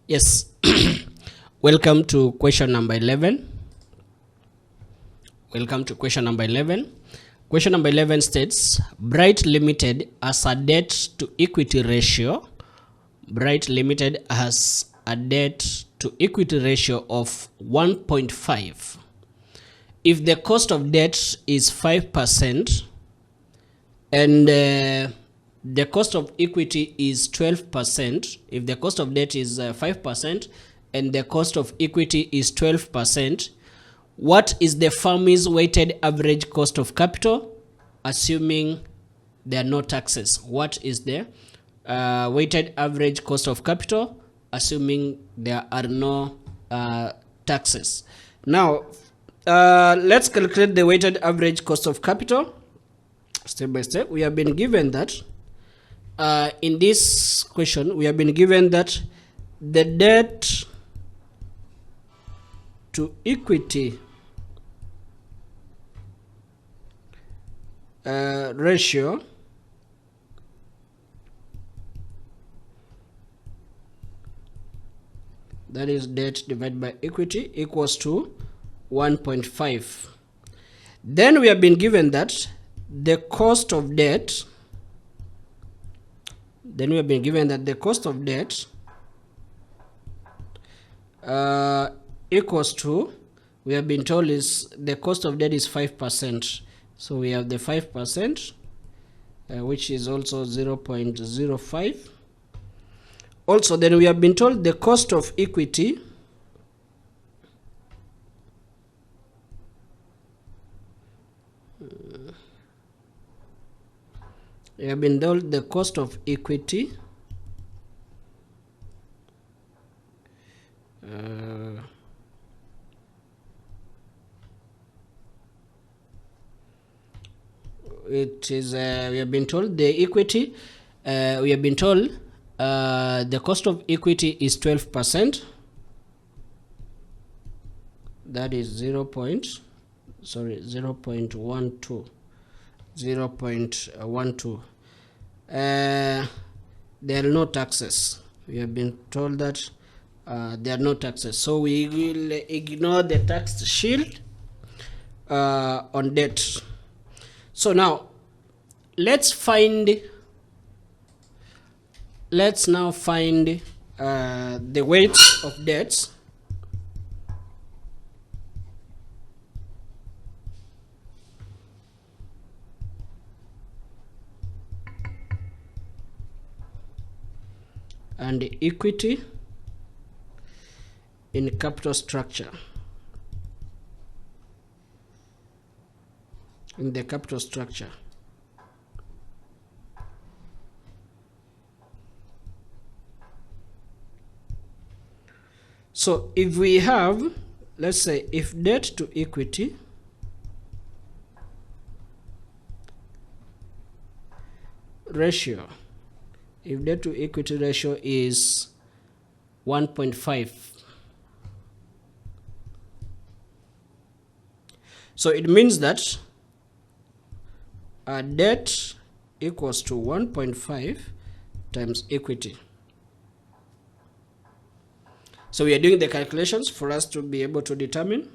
Yes. Welcome to question number 11. Welcome to question number 11. Question number 11 states, Bright Limited has a debt to equity ratio. Bright Limited has a debt to equity ratio of 1.5. If the cost of debt is 5% and the cost of equity is 12%, if the cost of debt is 5% and the cost of equity is 12%, what is the firm's weighted average cost of capital, assuming there are no taxes? What is the weighted average cost of capital, assuming there are no taxes? Now, let's calculate the weighted average cost of capital step by step. We have been given that in this question, we have been given that the debt to equity ratio that is debt divided by equity equals to 1.5. Then we have been given that the cost of debt, equals to, we have been told is the cost of debt is 5%. So we have the 5%, which is also 0.05. Also, then we have been told the cost of equity it is we have been told the equity the cost of equity is 12%. That is 0.12. There are no taxes. We have been told that there are no taxes, so we will ignore the tax shield on debt. So now let's now find the weight of debts and equity in capital structure. In the capital structure. So if we have, let's say, if debt to equity ratio, if debt to equity ratio is 1.5, so it means that debt equals to 1.5 times equity. So we are doing the calculations for us to be able to determine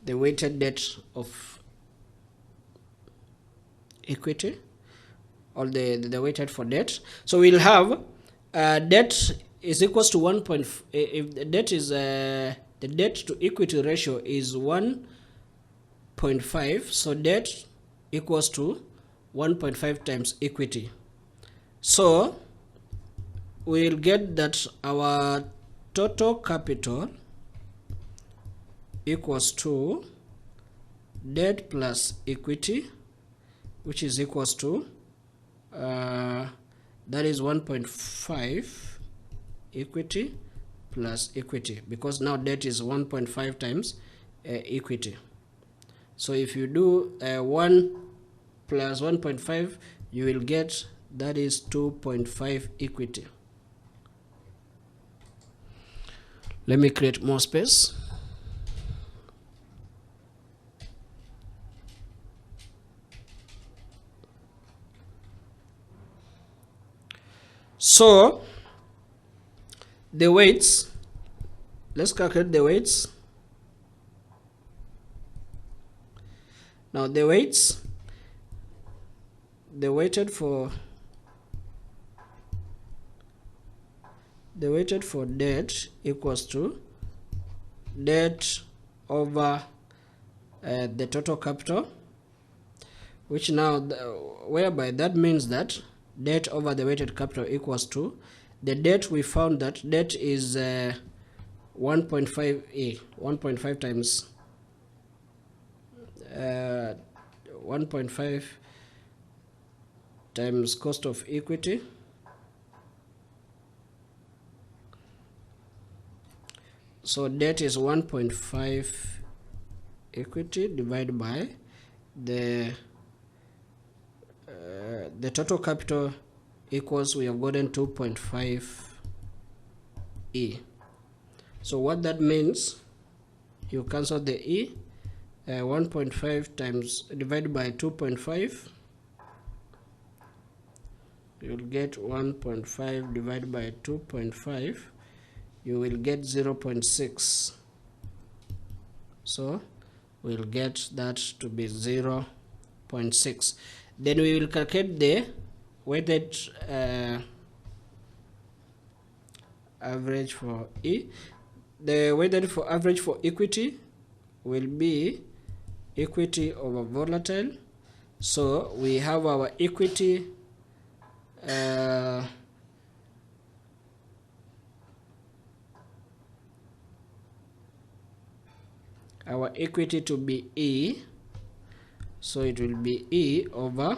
the weighted debt of equity, or the weighted for debt. So we'll have debt is equals to 1. If the debt is the debt to equity ratio is 1.5, so debt equals to 1.5 times equity. So we'll get that our total capital equals to debt plus equity, which is equals to that is 1.5 equity plus equity, because now debt is 1.5 times equity. So if you do 1 plus 1.5, you will get that is 2.5 equity. Let me create more space. So the weights, let's calculate the weights. Now the weights, the weighted for debt equals to debt over the total capital, which now whereby that means that debt over the weighted capital equals to the debt. We found that debt is 1.5 1.5 times 1.5 times cost of equity. So debt is 1.5 equity divided by the total capital equals, we have gotten 2.5 E. So what that means, you cancel the E, 1.5 times divided by 2.5, you'll get 1.5 divided by 2.5, you will get 0.6. So we'll get that to be 0.6. Then we will calculate the weighted average for E. The weighted for average for equity will be equity over volatile. So we have our equity to be E, so it will be E over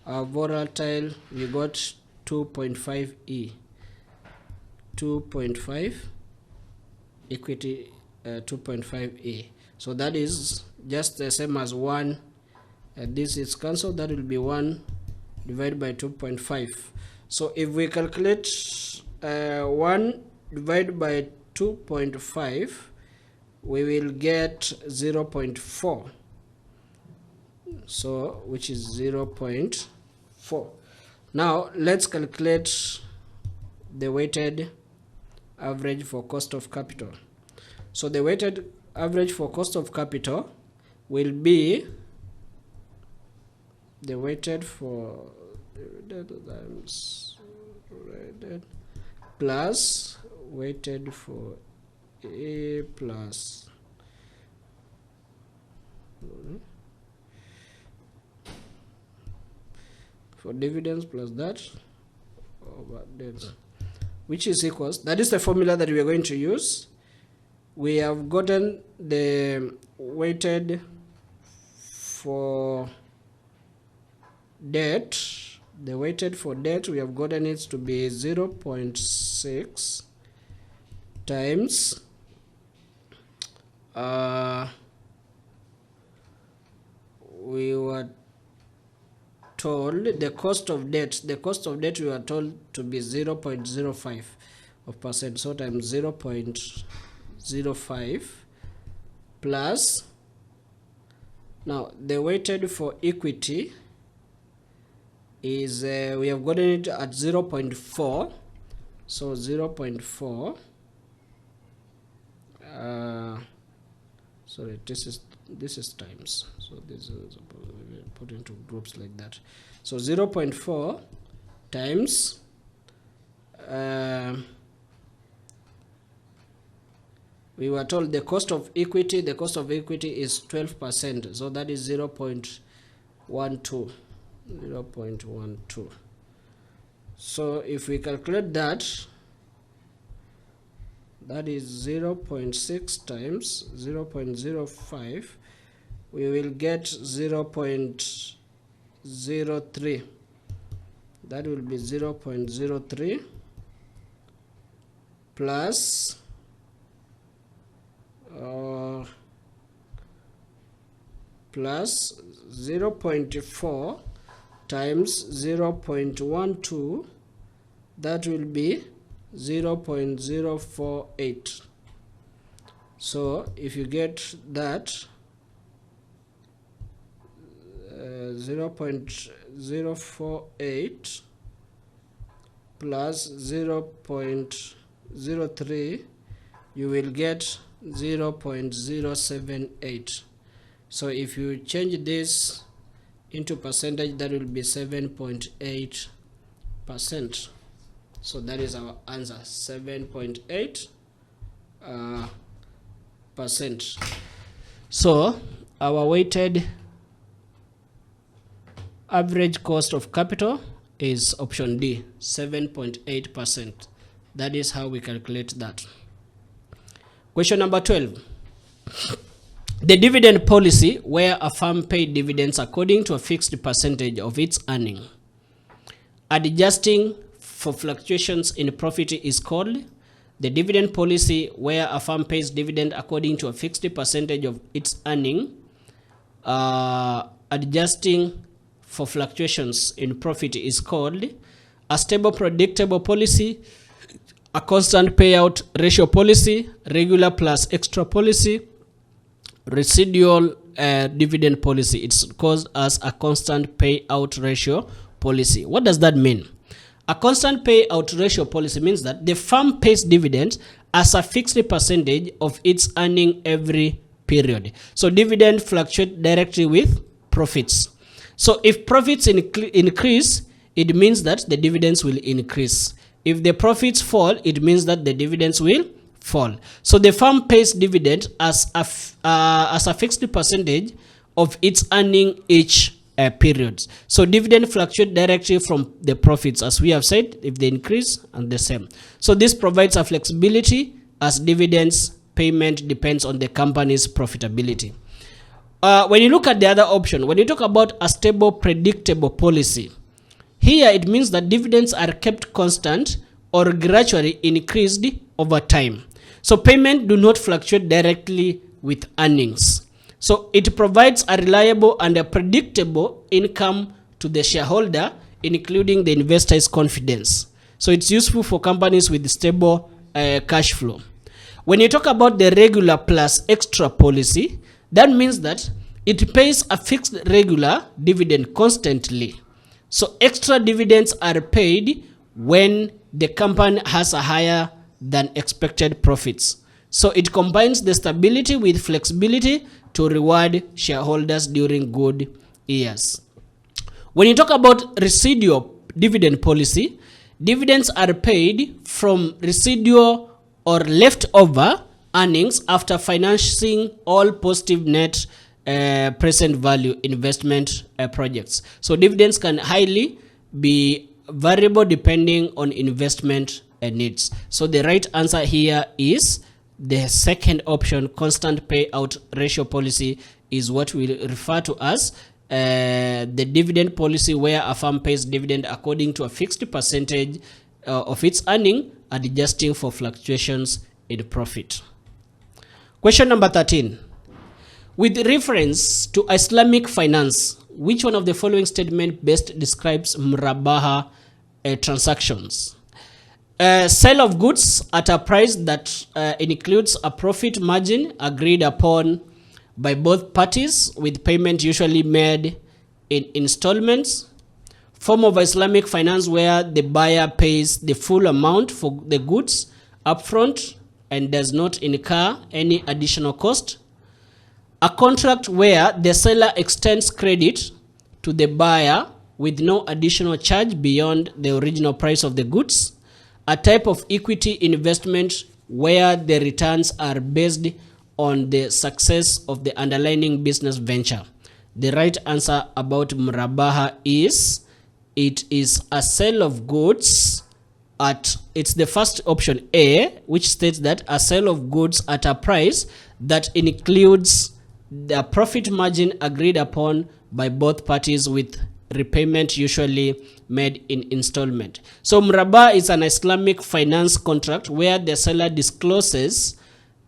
our volatile. We got 2.5 E, 2.5 equity, 2.5 E. So that is just the same as 1. This is cancelled. That will be 1 divided by 2.5. So if we calculate 1 divided by 2.5, we will get 0.4. So which is 0.4. Now let's calculate the weighted average for cost of capital. So the weighted average for cost of capital will be the weighted for times weighted plus weighted for A plus for dividends plus that over debt, which is equals, that is the formula that we are going to use. We have gotten the weighted for debt. The weighted for debt, we have gotten it to be 0.6 times we were told the cost of debt. The cost of debt we were told to be 0.05 of percent. So times 0.05 plus, now the weighted for equity is we have gotten it at 0.4. So 0.4 sorry, this is times, so this is put into groups like that. So 0.4 times we were told the cost of equity. The cost of equity is 12%, so that is 0.12. So if we calculate that, that is 0.6 times 0.05, we will get 0.03. That will be 0.03 plus plus 0.4 times 0.12, that will be 0.048. So if you get that 0.048 plus 0.03, you will get 0.078. So if you change this into percentage, that will be 7.8%. So that is our answer, 7.8%. So our weighted average cost of capital is option D, 7.8%. That is how we calculate that. Question number 12. The dividend policy where a firm paid dividends according to a fixed percentage of its earning, adjusting for fluctuations in profit, is called the dividend policy where a firm pays dividend according to a fixed percentage of its earning, adjusting for fluctuations in profit, is called a stable predictable policy, a constant payout ratio policy, regular plus extra policy, residual dividend policy. It's called as a constant payout ratio policy. What does that mean? A constant payout ratio policy means that the firm pays dividends as a fixed percentage of its earning every period. So dividend fluctuate directly with profits. So if profits increase, it means that the dividends will increase. If the profits fall, it means that the dividends will fall. So the firm pays dividend as a fixed percentage of its earning each period. So dividend fluctuate directly from the profits, as we have said, if they increase and the same. So this provides a flexibility as dividends payment depends on the company's profitability. When you look at the other option, when you talk about a stable predictable policy, here it means that dividends are kept constant or gradually increased over time. So payment do not fluctuate directly with earnings. So it provides a reliable and a predictable income to the shareholder, including the investor's confidence. So it's useful for companies with stable cash flow. When you talk about the regular plus extra policy, that means that it pays a fixed regular dividend constantly. So extra dividends are paid when the company has a higher than expected profits. So it combines the stability with flexibility to reward shareholders during good years. When you talk about residual dividend policy, dividends are paid from residual or leftover earnings after financing all positive net present value investment projects. So dividends can highly be variable depending on investment needs. So the right answer here is the second option, constant payout ratio policy, is what we refer to as the dividend policy where a firm pays dividend according to a fixed percentage of its earning, adjusting for fluctuations in profit. Question number 13. With reference to Islamic finance, which one of the following statement best describes murabaha transactions? Sale of goods at a price that includes a profit margin agreed upon by both parties, with payment usually made in installments. Form of Islamic finance where the buyer pays the full amount for the goods upfront and does not incur any additional cost. A contract where the seller extends credit to the buyer with no additional charge beyond the original price of the goods. A type of equity investment where the returns are based on the success of the underlying business venture. The right answer about murabaha is, it is a sale of goods at, it's the first option A, which states that a sale of goods at a price that includes the profit margin agreed upon by both parties, with repayment usually made in installment. So muraba is an Islamic finance contract where the seller discloses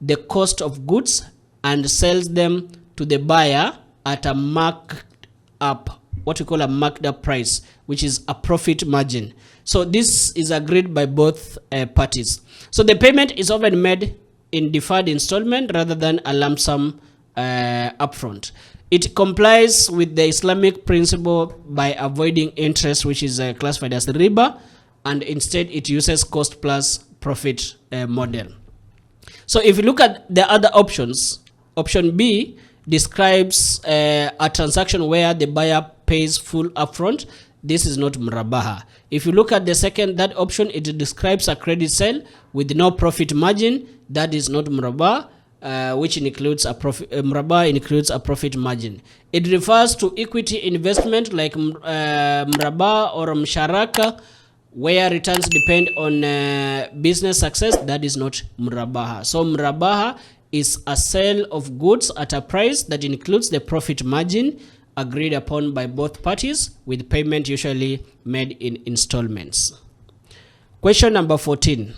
the cost of goods and sells them to the buyer at a marked up, what we call a marked up price, which is a profit margin. So this is agreed by both parties. So the payment is often made in deferred installment rather than a lump sum upfront. It complies with the Islamic principle by avoiding interest, which is classified as riba, and instead it uses cost plus profit model. So if you look at the other options, option B describes a transaction where the buyer pays full upfront. This is not murabaha. If you look at that option, it describes a credit sale with no profit margin. That is not murabaha, which includes a profit. Murabaha includes a profit margin. It refers to equity investment like murabaha or msharaka, where returns depend on business success. That is not murabaha. So murabaha is a sale of goods at a price that includes the profit margin agreed upon by both parties, with payment usually made in installments. Question number 14.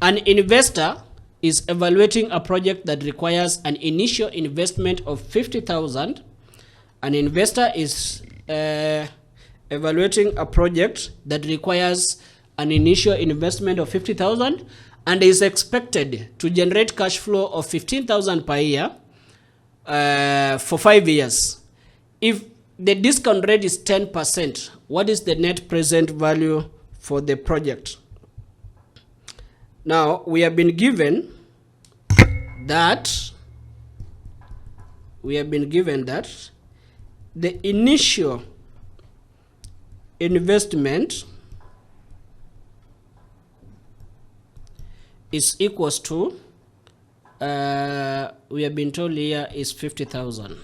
An investor is evaluating a project that requires an initial investment of 50,000. An investor is evaluating a project that requires an initial investment of 50,000 and is expected to generate cash flow of 15,000 per year for 5 years. If the discount rate is 10%, what is the net present value for the project? Now, we have been given that the initial investment is equals to, we have been told here is 50,000.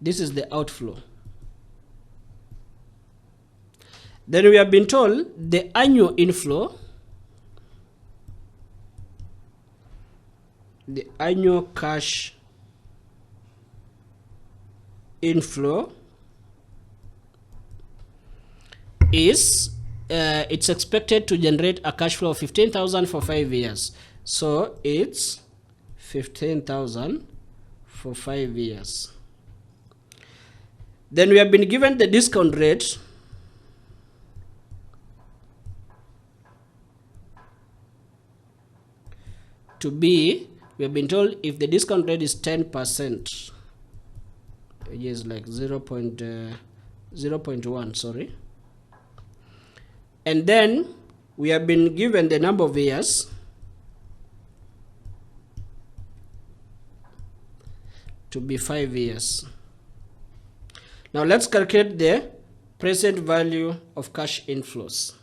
This is the outflow. Then we have been told the annual inflow, the annual cash inflow is it's expected to generate a cash flow of 15,000 for 5 years. So it's 15,000 for 5 years. Then we have been given the discount rate to be, we have been told if the discount rate is 10%, which is like 0.1, sorry. And then we have been given the number of years to be 5 years. Now let's calculate the present value of cash inflows.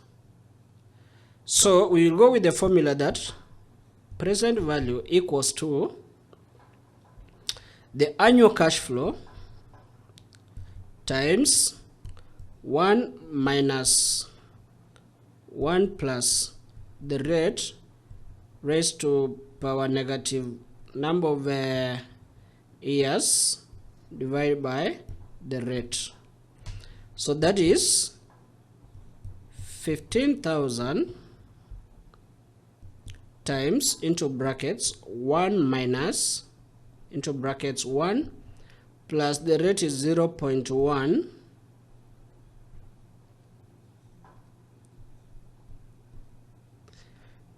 So we will go with the formula that present value equals to the annual cash flow times 1 minus 1 plus the rate raised to power negative number of years divided by the rate. So that is 15,000 times into brackets 1 minus into brackets 1 plus the rate is 0.1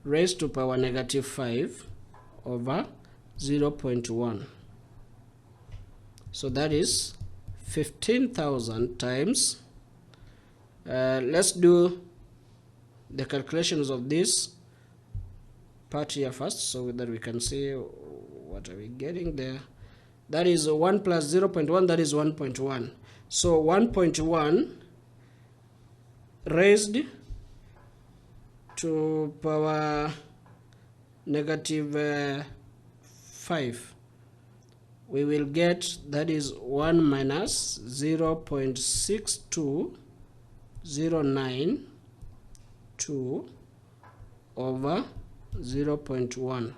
raised to power negative 5 over 0.1. So that is 15,000 times, let's do the calculations of this part here first so that we can see what are we getting there. That is 1 plus 0.1, that is 1.1. So 1.1 raised to power negative 5. We will get, that is 1 minus 0.62092 over 0.1.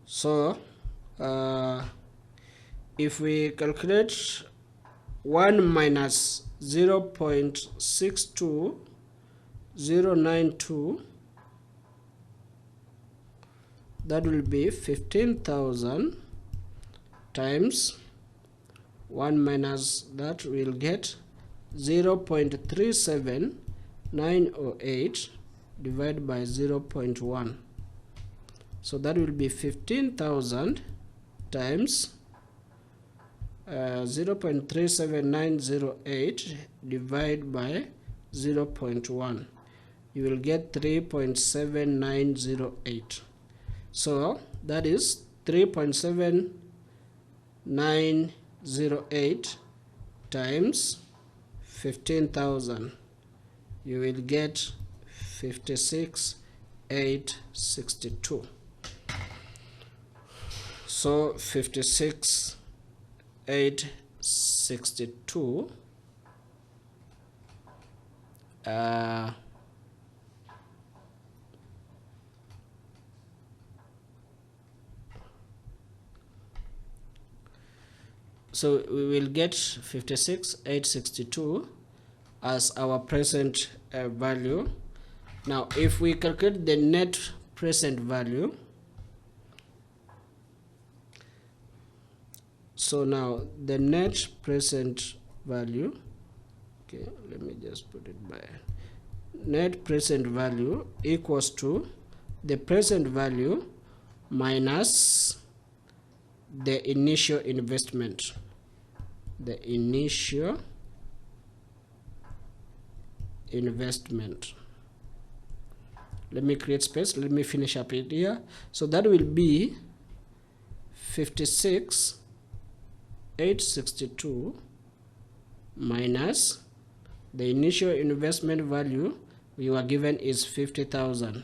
So if we calculate 1 minus 0.62092, that will be 15,000 times 1 minus that, will get 0.37908 divided by 0.1. So that will be 15,000 times 0.37908 divided by 0.1. You will get 3.7908. So that is 3.7908 times 15,000. You will get 56,862. So 56,862 so we will get 56,862 as our present value. Now if we calculate the net present value, so now the net present value, okay, let me just put it by net present value equals to the present value minus the initial investment. The initial investment. Let me create space. Let me finish up it here. So that will be 56,862 minus the initial investment value we were given is 50,000.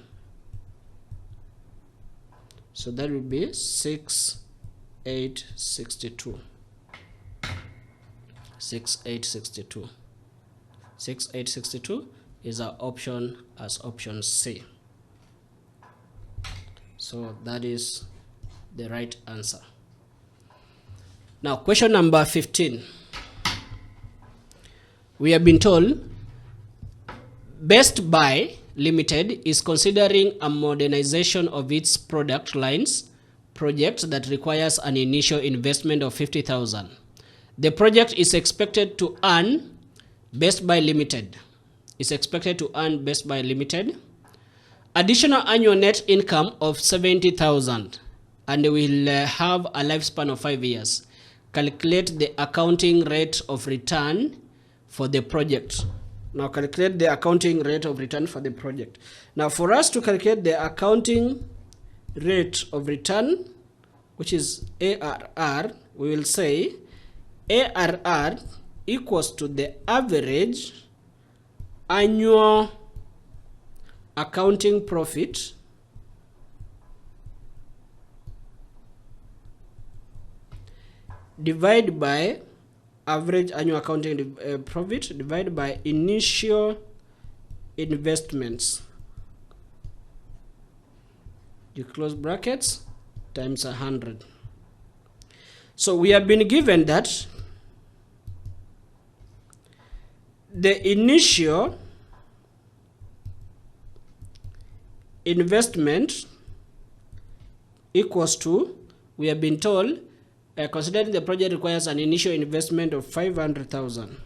So that will be 6,862. 6,862. 6,862 is our option as option C. So that is the right answer. Now question number 15. We have been told Best Buy Limited is considering a modernization of its product lines project that requires an initial investment of 50,000. The project is expected to earn Best Buy Limited additional annual net income of 70,000 and will have a lifespan of 5 years. Calculate the accounting rate of return for the project. Now calculate the accounting rate of return for the project. Now for us to calculate the accounting rate of return, which is ARR, we will say ARR equals to the average annual accounting profit divided by average annual accounting profit divided by initial investments, you close brackets, times 100. So we have been given that the initial investment equals to, we have been told, considering the project requires an initial investment of 500,000.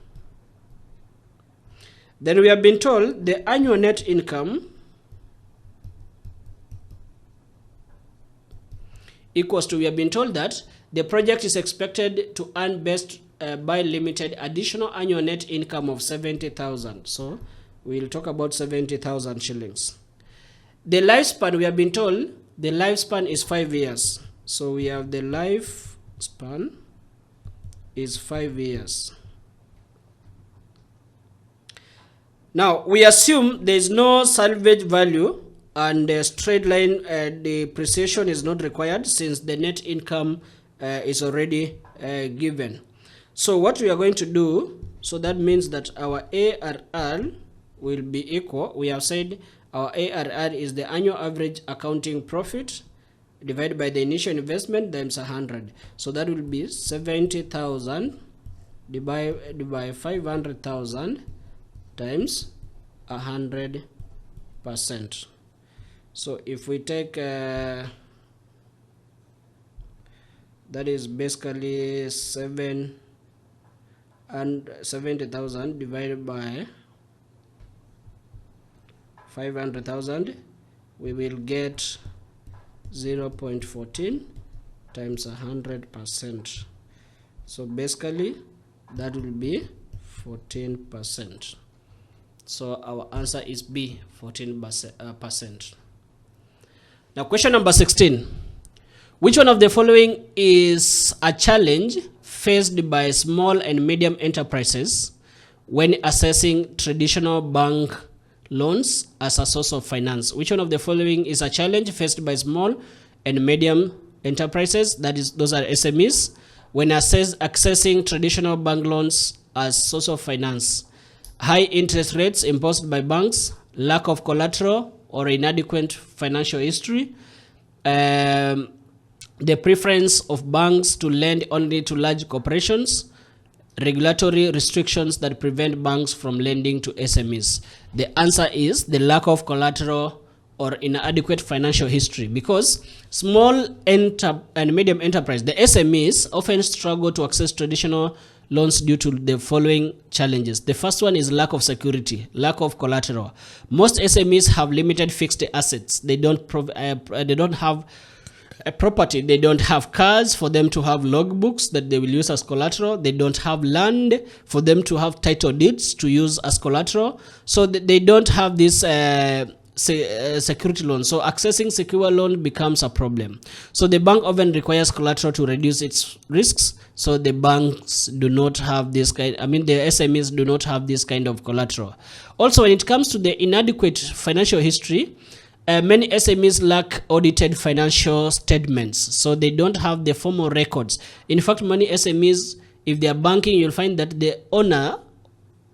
Then we have been told the annual net income equals to, we have been told that the project is expected to earn Best Buy Limited additional annual net income of 70,000. So we'll talk about 70,000 shillings. The lifespan, we have been told the lifespan is 5 years. So we have the lifespan is 5 years. Now we assume there is no salvage value and the straight line depreciation is not required since the net income is already given. So what we are going to do, so that means that our ARR will be equal, we have said our ARR is the annual average accounting profit divided by the initial investment times 100. So that will be 70,000 divided by 500,000 times 100%. So if we take that is basically 70,000 divided by 500,000, we will get 0.14 times 100%. So basically that will be 14%. So our answer is B, 14%. Now question number 16. Which one of the following is a challenge faced by small and medium enterprises when assessing traditional bank loans as a source of finance? Which one of the following is a challenge faced by small and medium enterprises, that is, those are SMEs, when accessing traditional bank loans as source of finance? High interest rates imposed by banks, lack of collateral or inadequate financial history, the preference of banks to lend only to large corporations, regulatory restrictions that prevent banks from lending to SMEs. The answer is the lack of collateral or inadequate financial history, because small and medium enterprise, the SMEs, often struggle to access traditional loans due to the following challenges. The first one is lack of security, lack of collateral. Most SMEs have limited fixed assets. They don't have a property. They don't have cars for them to have logbooks that they will use as collateral. They don't have land for them to have title deeds to use as collateral. So they don't have this security loan. So accessing secure loan becomes a problem. So the bank often requires collateral to reduce its risks. So the banks do not have this kind, the SMEs do not have this kind of collateral. Also, when it comes to the inadequate financial history, many SMEs lack audited financial statements, so they don't have the formal records. In fact, many SMEs, if they are banking, you'll find that the owner,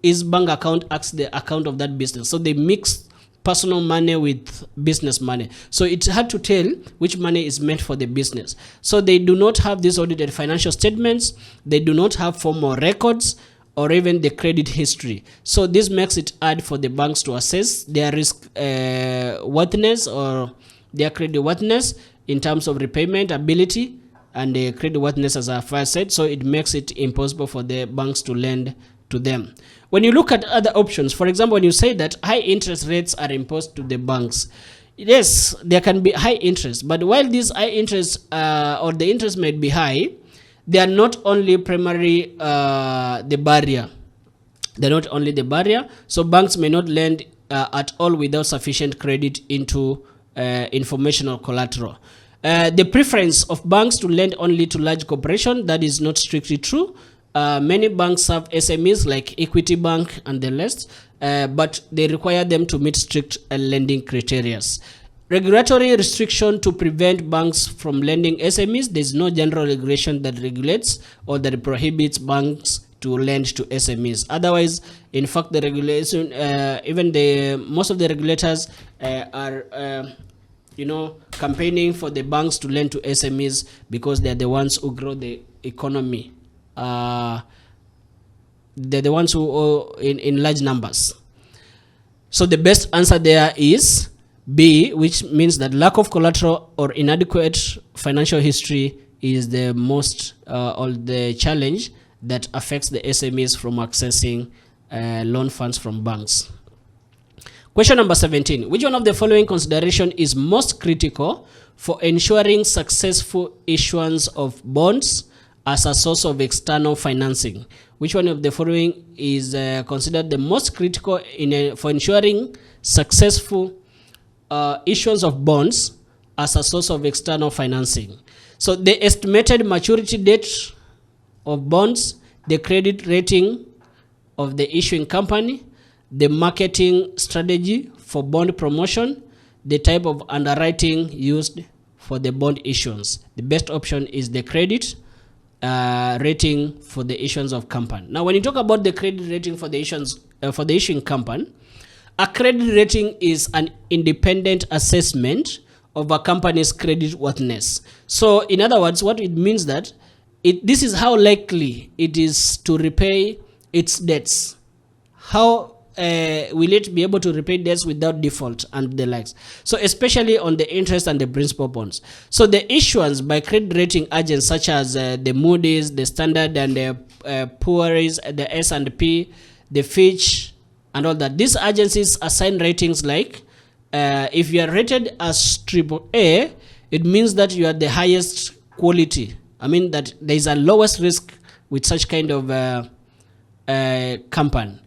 his bank account acts the account of that business. So they mix personal money with business money. So it's hard to tell which money is meant for the business. So they do not have these audited financial statements. They do not have formal records or even the credit history. So this makes it hard for the banks to assess their risk worthiness or their credit worthiness in terms of repayment ability and the credit worthiness, as I first said. So it makes it impossible for the banks to lend to them. When you look at other options, for example, when you say that high interest rates are imposed to the banks, yes, there can be high interest, but while these high interest or the interest may be high, they are not only primary the barrier. They're not only the barrier. So banks may not lend at all without sufficient credit into informational collateral. The preference of banks to lend only to large corporations, that is not strictly true. Many banks have SMEs like Equity Bank and the rest, but they require them to meet strict lending criteria. Regulatory restriction to prevent banks from lending SMEs. There is no general regulation that regulates or that prohibits banks to lend to SMEs. Otherwise, in fact, the regulation, even most of the regulators are campaigning for the banks to lend to SMEs because they are the ones who grow the economy. They're the ones who owe in large numbers. So the best answer there is B, which means that lack of collateral or inadequate financial history is the most or the challenge that affects the SMEs from accessing loan funds from banks. Question number 17. Which one of the following consideration is most critical for ensuring successful issuance of bonds as a source of external financing? Which one of the following is considered the most critical for ensuring successful issuance of bonds as a source of external financing? So the estimated maturity date of bonds, the credit rating of the issuing company, the marketing strategy for bond promotion, the type of underwriting used for the bond issuance. The best option is the credit rating for the issuance of company. Now, when you talk about the credit rating for the issuance for the issuing company, a credit rating is an independent assessment of a company's credit worthiness. So, in other words, what it means that this is how likely it is to repay its debts. How will it be able to repay debts without default and the likes? So especially on the interest and the principal bonds. So the issuance by credit rating agents such as the Moody's, the Standard and the Poor's, the S&P, the Fitch and all that. These agencies assign ratings like if you are rated as AAA, it means that you are the highest quality. I mean that there is a lowest risk with such kind of company.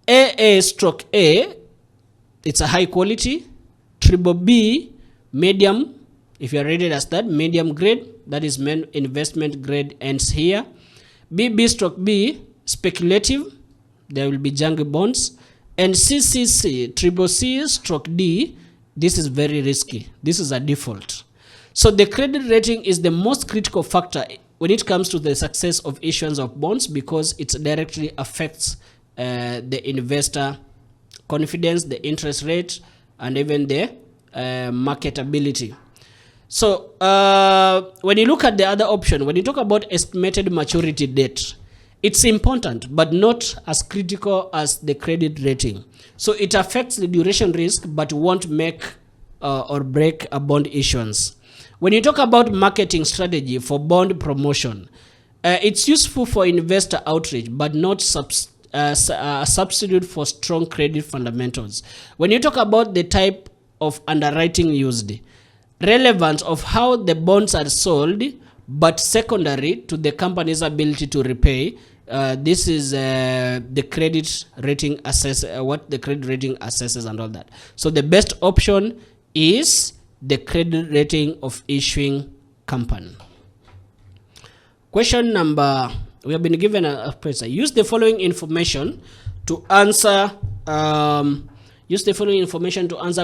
AA/A, it's a high quality. Triple B, medium, if you are rated as that, medium grade, that is investment grade, ends here. BB/B, speculative, there will be junk bonds. And CCC, triple C/D, this is very risky. This is a default. So the credit rating is the most critical factor when it comes to the success of issuance of bonds, because it directly affects the investor confidence, the interest rate, and even the marketability. So when you look at the other option, when you talk about estimated maturity date, it's important, but not as critical as the credit rating. So it affects the duration risk, but won't make or break a bond issuance. When you talk about marketing strategy for bond promotion, it's useful for investor outreach, but not a substitute for strong credit fundamentals. When you talk about the type of underwriting used, relevance of how the bonds are sold, but secondary to the company's ability to repay. This is the credit rating what the credit rating assesses and all that. So the best option is the credit rating of issuing company. Question number, we have been given a question. Use the following information to answer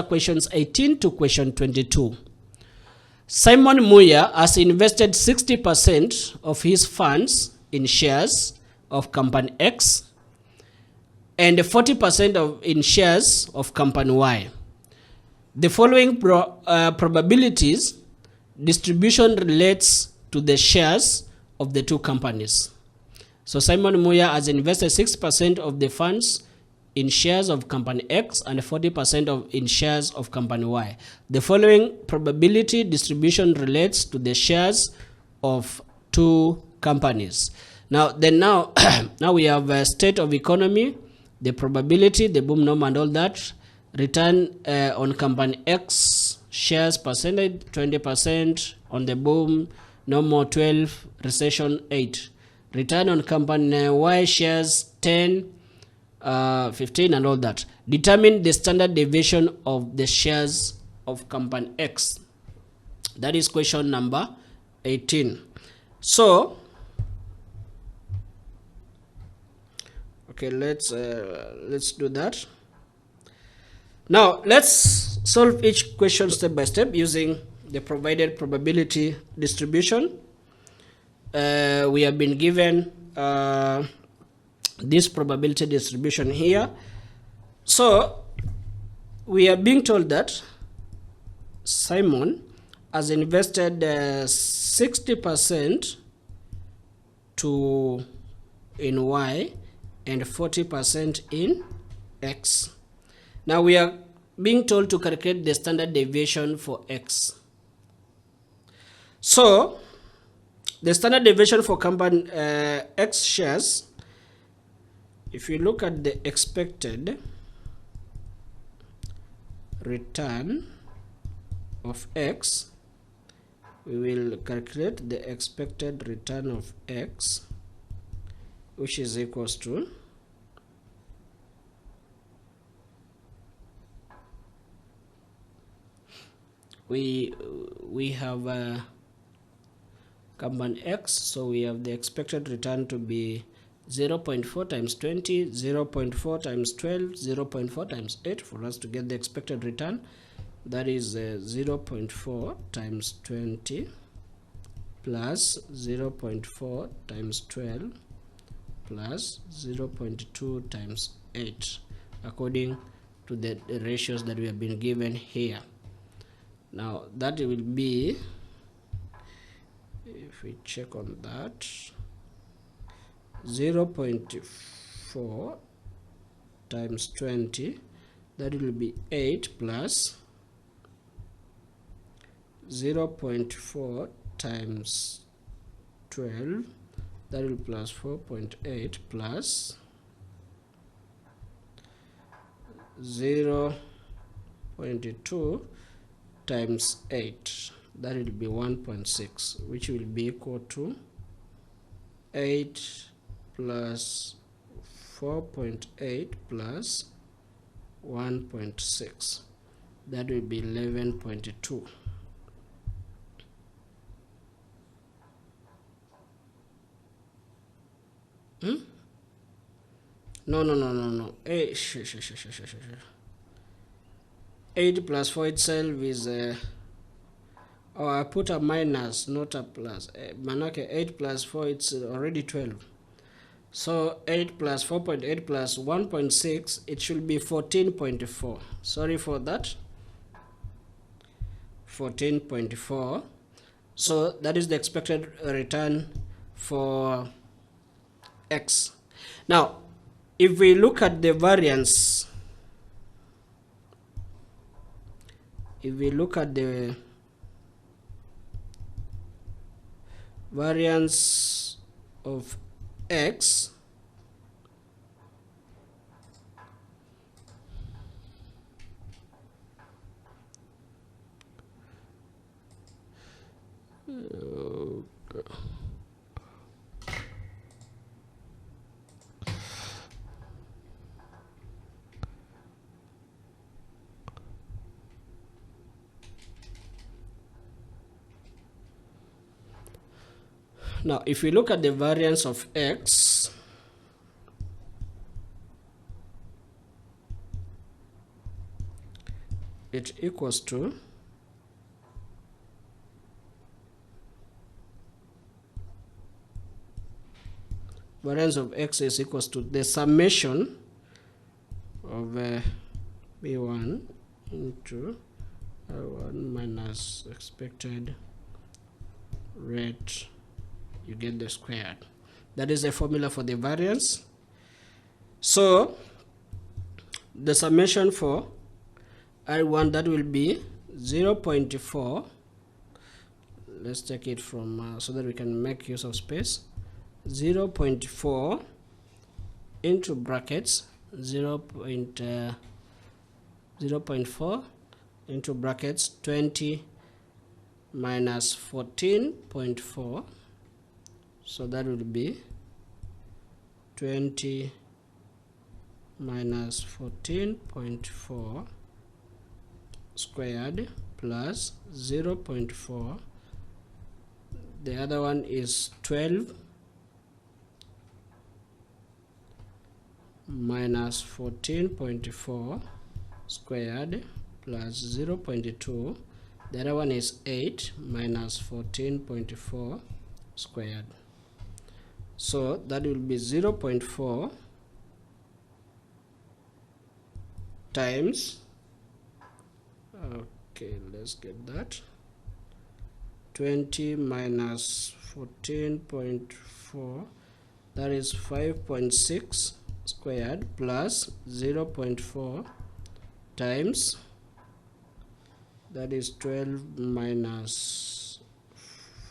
questions 18 to question 22. Simon Muya has invested 60% of his funds in shares of company X and 40% in shares of company Y. The following probabilities distribution relates to the shares of the two companies. So Simon Muya has invested 6% of the funds in shares of company X and 40% in shares of company Y. The following probability distribution relates to the shares of two companies. Now we have a state of economy, the probability, the boom norm and all that. Return on company X shares percentage 20%, on the boom normal 12, recession 8. Return on company Y shares 10, 15 and all that. Determine the standard deviation of the shares of company X. That is question number 18. So okay, let's do that. Now let's solve each question step by step using the provided probability distribution. We have been given this probability distribution here. So we are being told that Simon has invested 60% in Y and 40% in X. Now we are being told to calculate the standard deviation for X. So the standard deviation for company X shares, if you look at the expected return of X, we will calculate the expected return of X, which is equals to we have company X, so we have the expected return to be 0.4 times 20, 0.4 times 12, 0.4 times 8 for us to get the expected return. That is 0.4 times 20 plus 0.4 times 12 plus 0.2 times 8 according to the ratios that we have been given here. Now that will be, if we check on that, 0.4 times 20, that will be 8 plus 0.4 times 12, that will plus 4.8 plus 0.2 times 8, that will be 1.6, which will be equal to 8 plus 4.8 plus 1.6. That will be 11.2. No. 8 plus 4 itself is I put a minus, not a plus. Manake 8 plus 4, it's already 12. So 8 plus 4.8 plus 1.6, it should be 14.4. Sorry for that. 14.4. So that is the expected return for X. Now, if we look at the variance, variance of X, now if we look at the variance of X, it equals to variance of X is equals to the summation of B1 into R1 minus expected rate. You get the squared. That is the formula for the variance. So the summation for R1, that will be 0.4. Let's take it from so that we can make use of space. 0.4 into brackets 0.4 into brackets 20 minus 14.4. So that would be 20 minus 14.4 squared plus 0.4. The other one is 12 minus 14.4 squared plus 0.2. The other one is 8 minus 14.4 squared. So that will be 0.4 times, okay, let's get that, 20 minus 14.4, that is 5.6 squared plus 0.4 times, that is 12 minus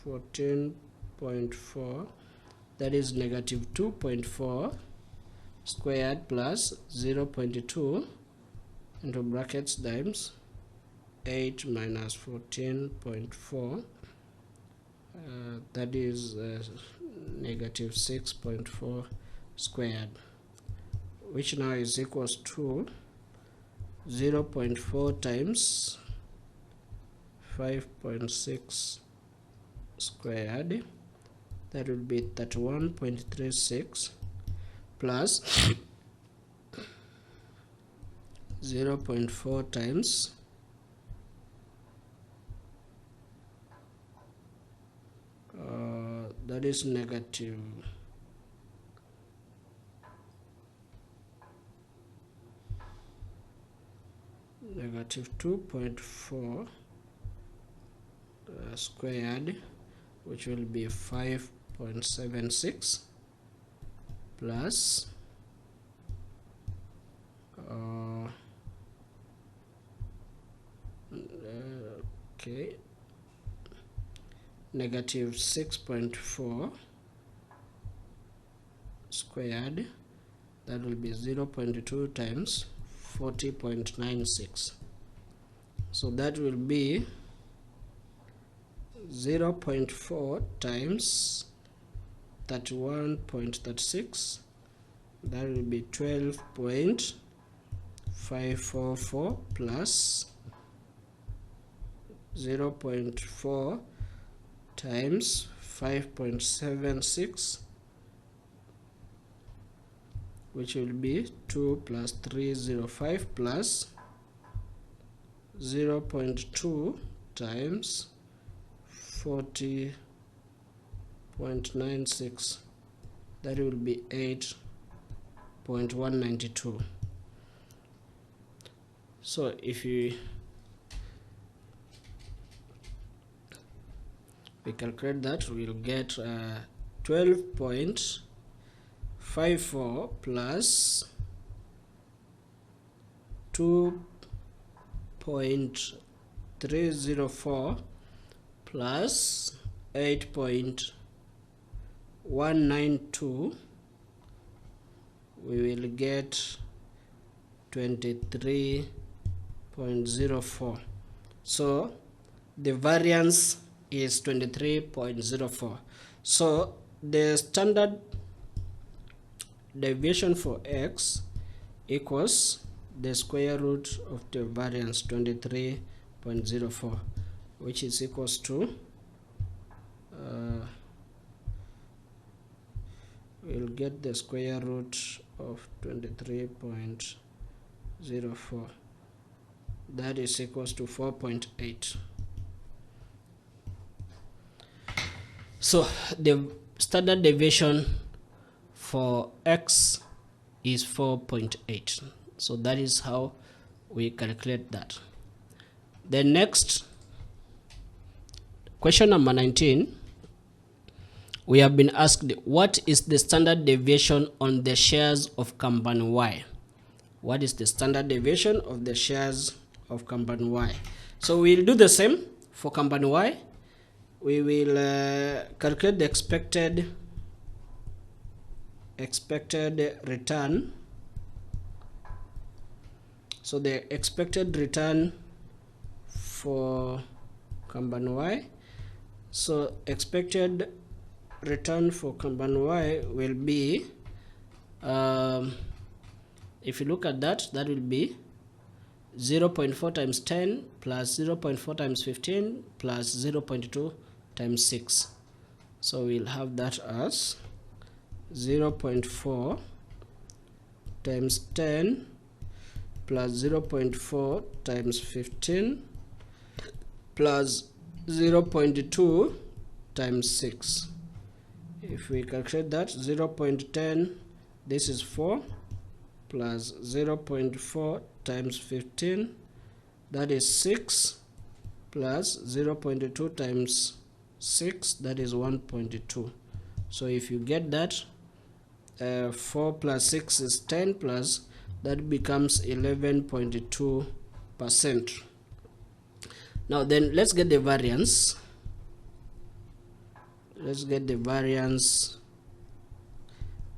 14.4, that is negative 2.4 squared plus 0.2 into brackets times 8 minus 14.4, that is negative 6.4 squared, which now is equals to 0.4 times 5.6 squared, that will be 31.36 plus 0.4 times that is negative 2.4 squared, which will be 5.76 plus okay, negative 6.4 squared, that will be 0.2 times 40.96. So that will be 0.4 times 31.36, that will be 12.544 plus 0.4 times 5.76, which will be 2 plus 305 plus 0.2 times 40.96, that will be 8.192. So if we calculate that, we'll get 12.54 plus 2.304 plus 8.192, we will get 23.04. So the variance is 23.04. So the standard deviation for x equals the square root of the variance 23.04, which is equals to we'll get the square root of 23.04, that is equals to 4.8. So the standard deviation for x is 4.8. So that is how we calculate that. The next question, number 19, we have been asked, what is the standard deviation on the shares of company Y? What is the standard deviation of the shares of company Y? So we'll do the same for company Y. We will calculate the expected return. So the expected return for company Y. So expected return for company Y will be, if you look at that, that will be 0.4 times 10 plus 0.4 times 15 plus 0.2 times 6. So we'll have that as 0.4 times 10 plus 0.4 times 15 plus 0.2 times 6. If we calculate that, 0.10, this is 4, plus 0.4 times 15, that is 6, plus 0.2 times 6, that is 1.2. So if you get that, 4 plus 6 is 10, plus that becomes 11.2%. Now then, let's get the variance. Let's get the variance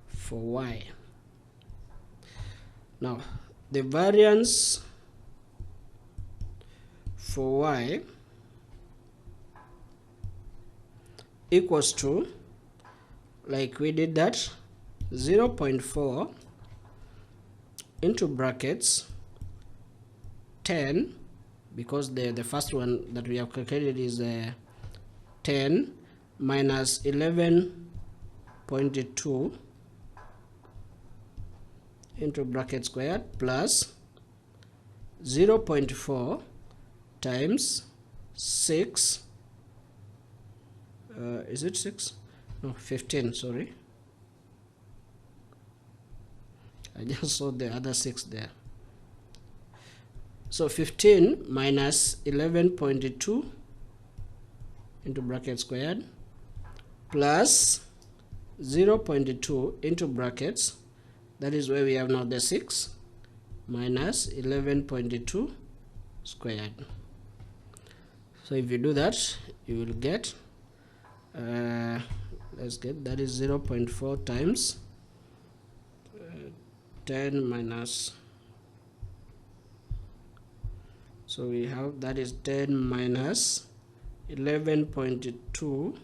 for Y. Now, the variance for Y equals to, like we did that, 0.4 into brackets 10, because the first one that we have calculated is 10 minus 11.2 into bracket squared plus 0.4 times 6, is it 6? No, 15, sorry. I just saw the other 6 there. So 15 minus 11.2 into bracket squared plus 0.2 into brackets, that is where we have now the 6, minus 11.2 squared. So if you do that, you will get, let's get, that is 0.4 times 10 minus, so we have, that is 10 minus 11.2,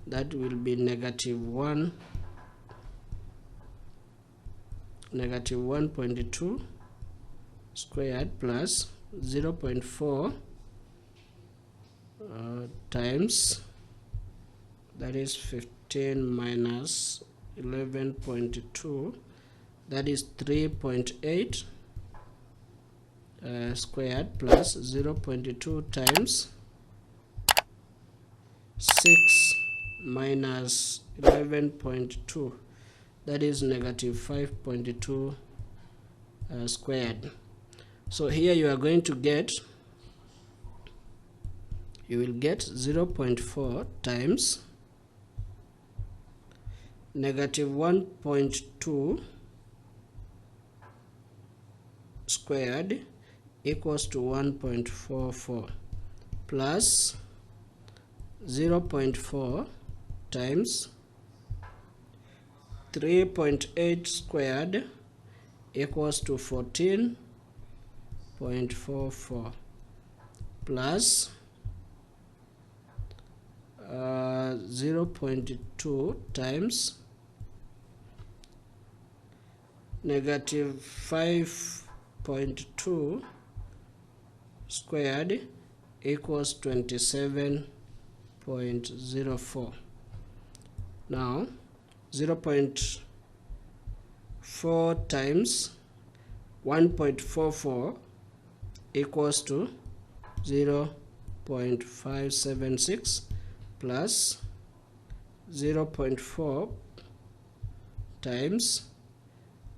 that will be negative 1.2 squared plus 0.4 times, that is 15 minus 11.2, that is 3.8 squared plus 0.2 times 6 minus 11.2, that is negative 5.2 squared. So here you are going to get, you will get 0.4 times negative 1.2 squared equals to 1.44 plus 0.4 times 3.8 squared equals to 14.44 plus 0.2 times negative 5.2 squared equals 27.04. Now 0.4 times 1.44 equals to 0.576 plus 0.4 times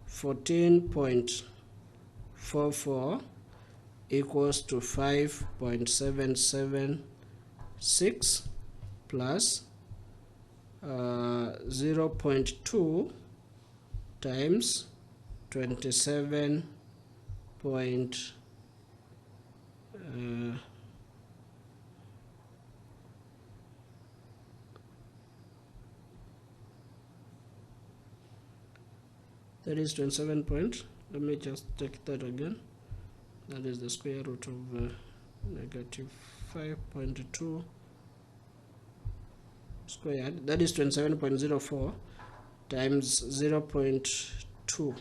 14.44 equals to 5.776 plus 0.2 times 27 that is 27 point, let me just take that again, that is the square root of negative 5.2 squared, that is 27.04 times 0.2,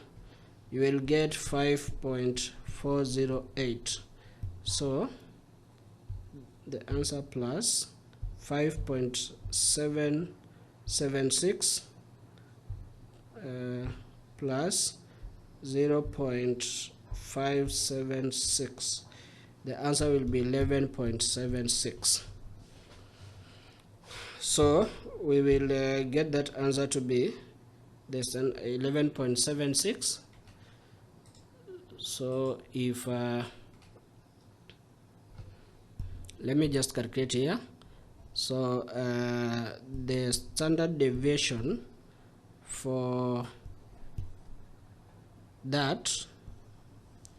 you will get 5.408. So the answer plus 5.776 plus 0.576, the answer will be 11.76. So we will get that answer to be less than 11.76. So if let me just calculate here. So the standard deviation for that,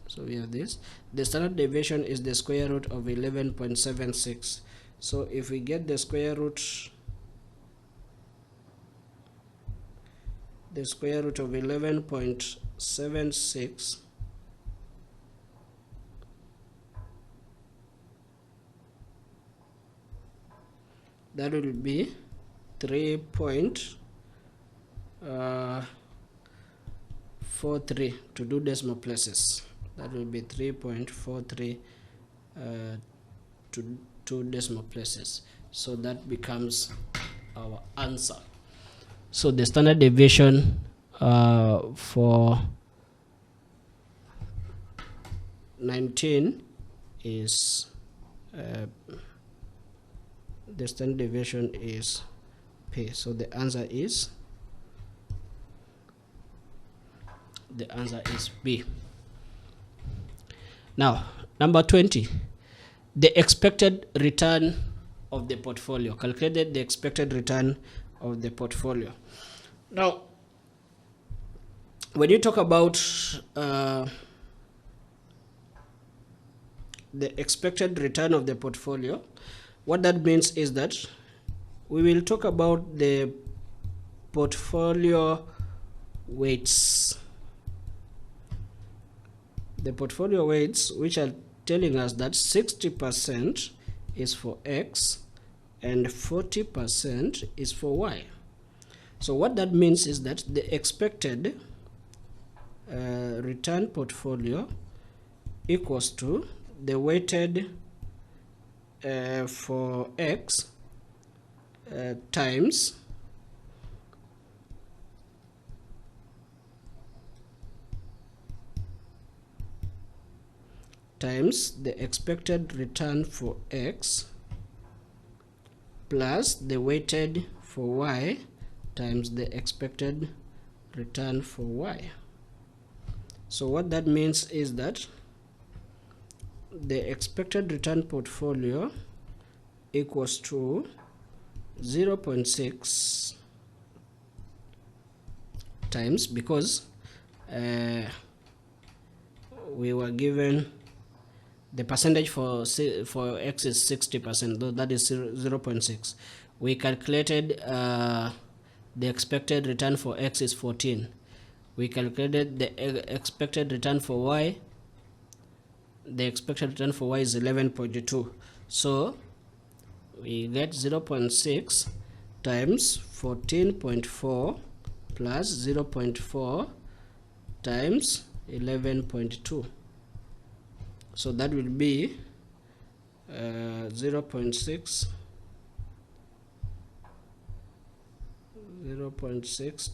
so we have this, the standard deviation is the square root of 11.76. so if we get the square root of 11.76, that will be 3.43 to do decimal places. That will be 3.43 to 2 decimal places. So that becomes our answer. So the standard deviation for 19 is the standard deviation is P. So the answer is B. Now, number 20, the expected return of the portfolio. Calculated the expected return of the portfolio. Now, when you talk about the expected return of the portfolio, what that means is that we will talk about the portfolio weights. The portfolio weights, which are telling us that 60% is for X and 40% is for Y. So what that means is that the expected return portfolio equals to the weighted for X times the expected return for X plus the weighted for Y times the expected return for Y. So what that means is that the expected return portfolio equals to 0.6 times, because we were given the percentage for X is 60%, though that is 0.6. We calculated the expected return for X is 14. We calculated the expected return for Y. The expected return for Y is 11.2. So we get 0.6 times 14.4 plus 0.4 times 11.2. So that will be 0.6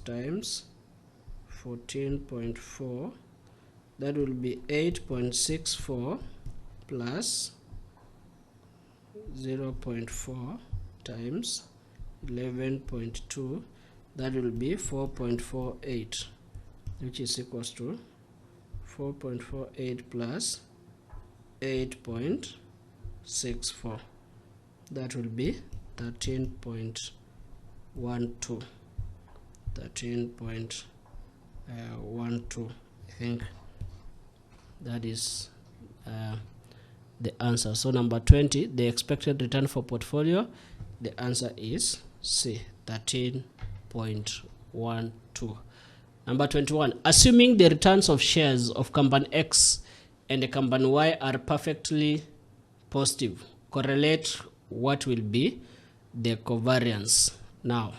times 14.4, that will be 8.64 plus 0.4 times 11.2, that will be 4.48, which is equals to 4.48 plus 8.64, that will be 13.12. 13.12. I think that is the answer. So number 20, the expected return for portfolio, the answer is C, 13.12. Number 21, assuming the returns of shares of company X and the company Y are perfectly positive, correlate what will be the covariance. Now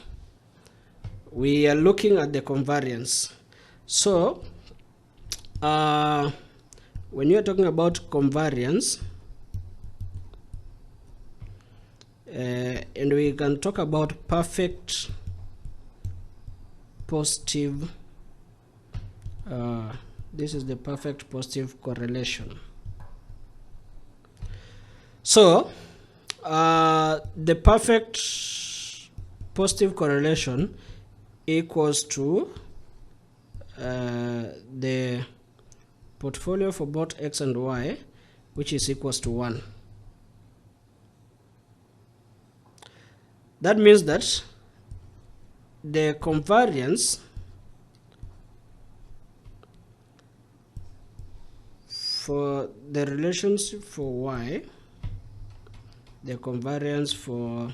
we are looking at the covariance. So when you are talking about covariance, and we can talk about perfect positive, this is the perfect positive correlation. So the perfect positive correlation equals to the portfolio for both X and Y, which is equals to 1. That means that the covariance for the relationship for Y, the covariance for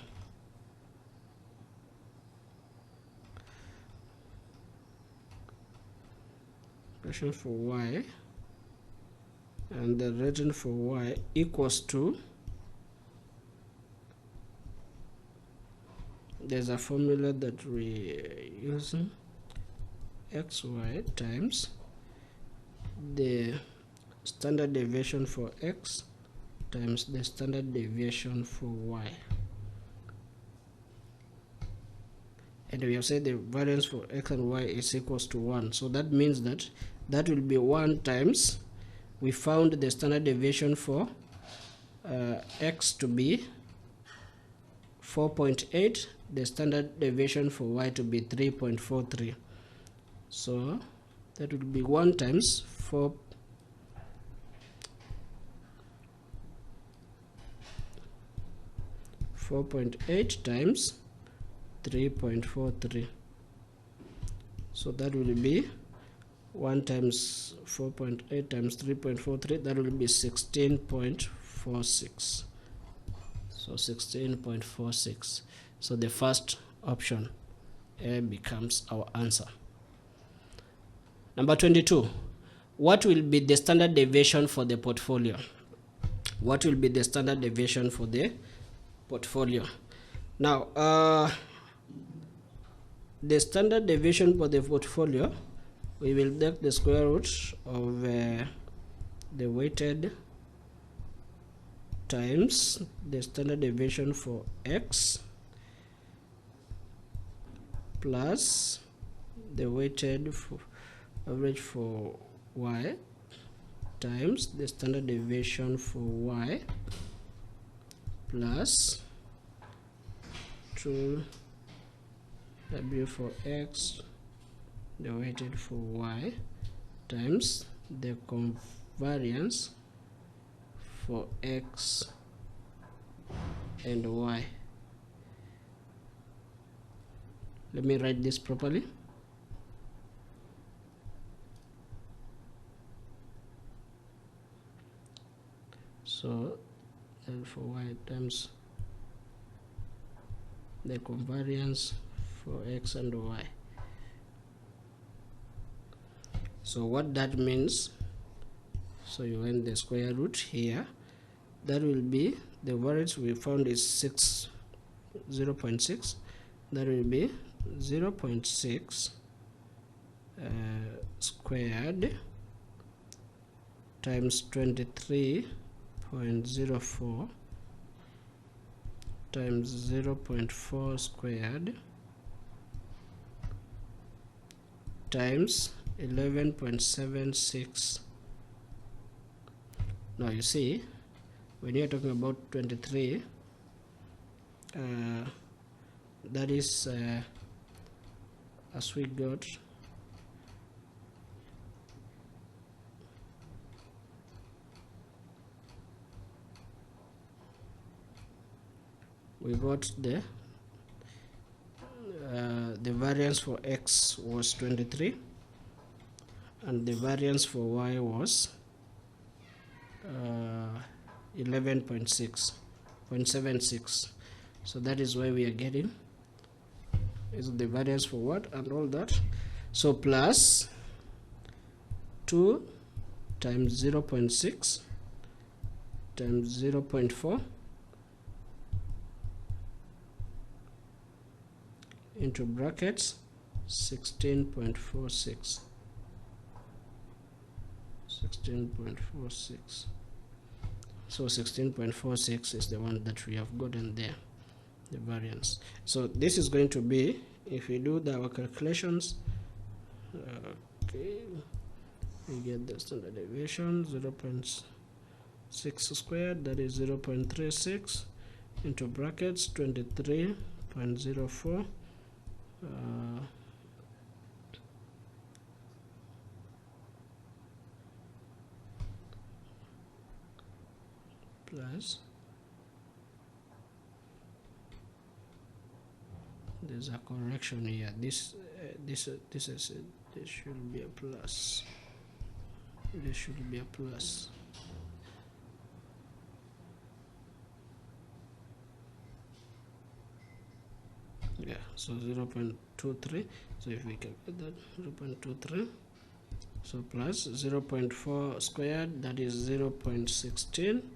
Y and the region for Y equals to, there's a formula that we using, xy times the standard deviation for X times the standard deviation for Y. And we have said the variance for X and Y is equals to 1. So that means that that will be 1 times, we found the standard deviation for X to be 4.8, the standard deviation for Y to be 3.43. So that will be 1 times 4.8 times 3.43. So that will be 1 times 4.8 times 3.43, that will be 16.46. So 16.46. So the first option A becomes our answer. Number 22, what will be the standard deviation for the portfolio? what will be the standard deviation for the portfolio. Now the standard deviation for the portfolio, we will take the square root of the weighted times the standard deviation for X plus the weighted average for Y times the standard deviation for Y plus 2W for X, the weighted for Y, times the covariance for X and Y. Let me write this properly. So L for Y times the covariance for X and Y. So what that means, so you end the square root here, that will be the variance we found is 0.6, that will be 0.6 squared times 23.04 times 0.4 squared times 11.76. Now you see, when you're talking about 23, that is as we got the variance for X was 23 and the variance for Y was 11.76. So that is why we are getting is the variance for what and all that. So plus 2 times 0.6 times 0.4 into brackets 16.46. So 16.46 is the one that we have gotten there, the variance. So this is going to be, if we do our calculations, okay, we get the standard deviation 0.6 squared, that is 0.36 into brackets 23.04 plus, there's a correction here, this should be a plus, this should be a plus. Yeah, so 0.23. So if we calculate that, 0.23, so plus 0.4 squared, that is 0.16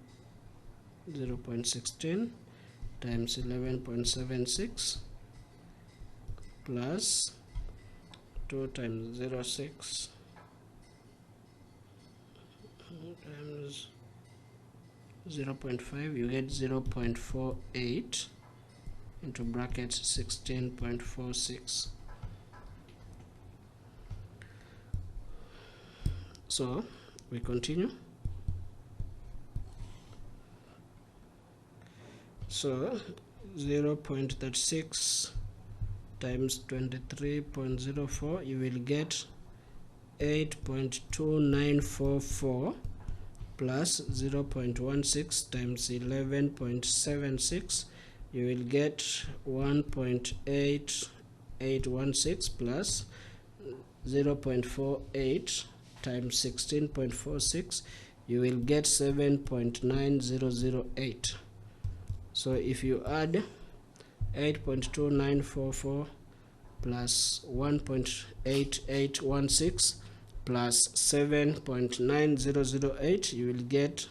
times 11.76 plus 2 times 0.6 times 0.5, you get 0.48 into brackets 16.46. So we continue. So 0.36 times 23.04, you will get 8.2944 plus 0.16 times 11.76, you will get 1.8816 plus 0.48 times 16.46, you will get 7.9008. So if you add 8.2944 plus 1.8816 plus 7.9008, you will get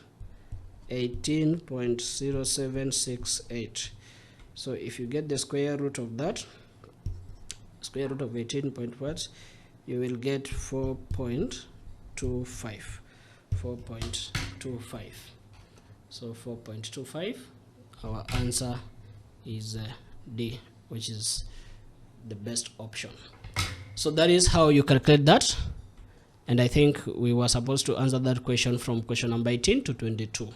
18.0768. So if you get the square root of that, square root of 18 point what, you will get 4.25. 4.25. So 4.25, our answer is D, which is the best option. So that is how you calculate that, and I think we were supposed to answer that question from question number 18 to 22.